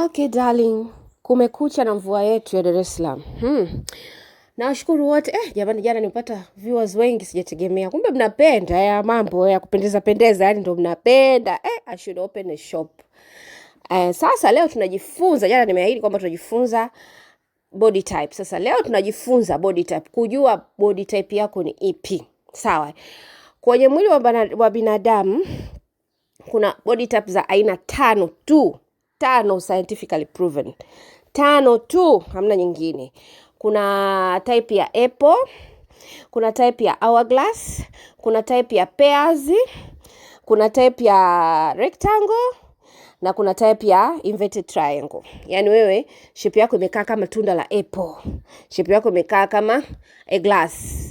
Okay darling, kumekucha na mvua yetu ya Dar es Salaam. Nawashukuru wote. Jamani, jana nipata viewers wengi, sijategemea. Kumbe mnapenda ya mambo ya kupendeza pendeza, yani ndio mnapenda. I should open a shop. Sasa leo tunajifunza, jana nimeahidi kwamba tunajifunza body type. Sasa leo tunajifunza body type, kujua body type yako ni ipi. Sawa. Kwenye mwili wa binadamu kuna body type za aina 5 tu. 5 scientifically proven. 5 tu, hamna nyingine. Kuna type ya apple, kuna type ya hourglass, kuna type ya pears, kuna type ya rectangle, na kuna type ya inverted triangle. Yaani wewe shape yako imekaa kama tunda la apple. Shape yako imekaa kama a glass.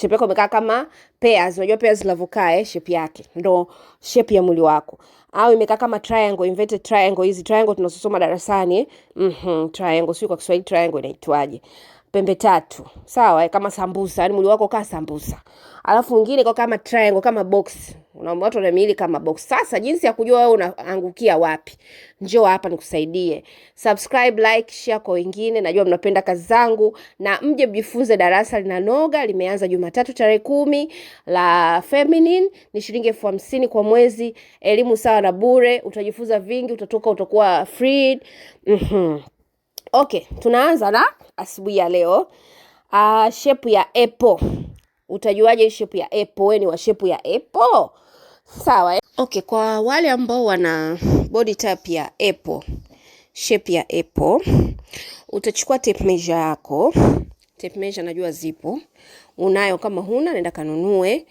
Shape yako imekaa kama pears. Unajua pears zinavyokaa shape yake. Ndo shape ya mwili wako. Au imekaa kama triangle, inverted triangle. Hizi triangle tunasoma darasani. Triangle, sio kwa Kiswahili triangle inaitwaje? Pembe tatu. Sawa, kama sambusa. Yaani mwili wako kama sambusa. Alafu mwingine kwa kama triangle, kama box. Watu wana miili kama box. Sasa jinsi ya kujua wewe unaangukia wapi, njoo hapa nikusaidie. Subscribe, like, share kwa wengine. Najua mnapenda kazi zangu, na mje mjifunze. Darasa linanoga, limeanza Jumatatu tarehe 10 la feminine. Ni shilingi 50,000 kwa mwezi. Elimu sawa na bure. Utajifunza vingi, utatoka utakuwa freed. Okay, tunaanza na asubuhi ya leo. Shape ya apple. Utajuaje shape ya apple? Wewe ni wa shape ya apple? Sawa. Okay, kwa wale ambao wana body type ya apple, shape ya apple, utachukua tape measure yako. Tape measure najua zipo. Unayo, kama huna nenda kanunue.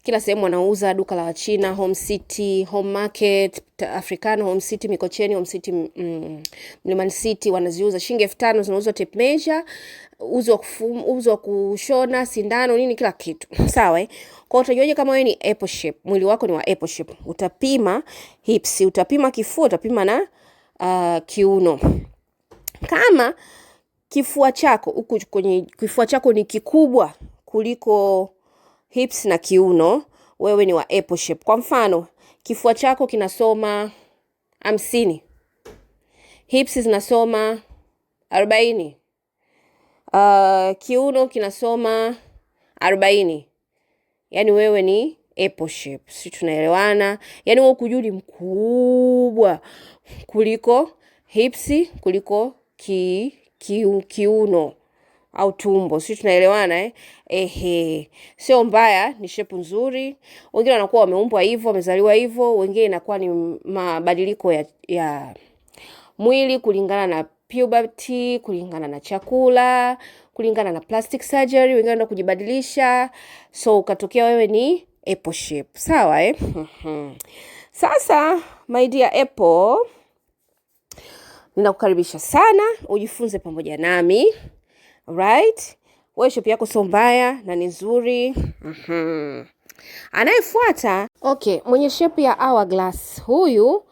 Kila sehemu wanauza, duka la Wachina, Home City, Home Market, Africano, Home City, Mikocheni, Home City, Mlimani City wanaziuza. Shilingi 5,000 zinauzwa tape measure, uzo wa kushona, sindano, nini kila kitu. Sawa. Kwa utajuaje kama wewe ni apple shape? Mwili wako ni wa apple shape. Utapima hips, utapima kifua, utapima na kiuno. Kama kifua chako huku kwenye kifua chako ni kikubwa kuliko hips na kiuno, wewe ni wa apple shape. Kwa mfano, kifua chako kinasoma 50, hips zinasoma 40, kiuno kinasoma 40, yani wewe ni apple shape. Si tunaelewana? Yani wewe kujuli mkubwa kuliko hips, kuliko kiuno au tumbo. Si tunaelewana? Sio mbaya, ni shape nzuri. Wengine wanakuwa wameumbwa hivyo, wamezaliwa hivyo. Wengine inakuwa ni mabadiliko ya mwili kulingana na puberty, kulingana na chakula, kulingana na plastic surgery. Wengine wanaenda kujibadilisha. So ukatokea wewe ni apple shape. Sawa Sasa my dear apple, ninakukaribisha sana ujifunze pamoja nami. Right? Wewe shape yako sio mbaya na ni nzuri. Anayefuata, mwenye shape ya hourglass, huyu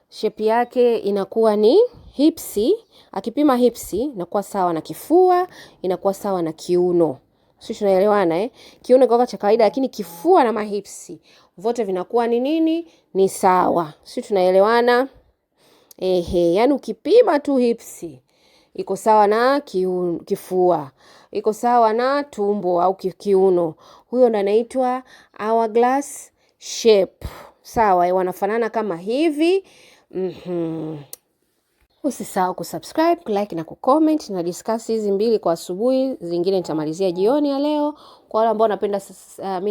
shape yake inakuwa ni hipsi. Akipima hipsi inakuwa sawa na kifua, inakuwa sawa na kiuno. Sisi tunaelewana Kiuno kwa cha kawaida, lakini kifua na mahipsi vote vinakuwa ni nini? Ni sawa. Sisi tunaelewana? Yani ukipima tu hipsi iko sawa na kifua, iko sawa na tumbo au kiuno, huyo ndo anaitwa hourglass shape. Sawa, wanafanana kama hivi. Usisahau kusubscribe, like na kucomment. Na discuss hizi mbili kwa asubuhi, zingine nitamalizia jioni ya leo. Kwa wale ambao wanapenda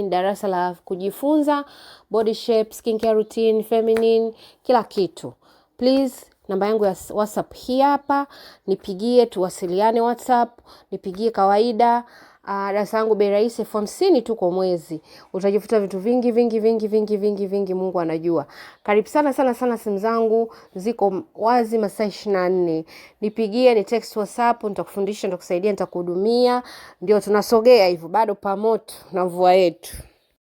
darasa la kujifunza body shape, skincare routine, feminine, kila kitu, please, namba yangu ya WhatsApp hii hapa. Nipigie tuwasiliane WhatsApp, nipigie kawaida. Darasa langu bei rahisi 50,000 tu kwa mwezi. Utajifuta vitu vingi, Mungu anajua. Karibu sana. Simu zangu ziko wazi masaa 24. Nipigie, ni text WhatsApp, nitakufundisha, nitakusaidia, nitakuhudumia. Ndio tunasogea hivyo, bado pamoto na mvua yetu.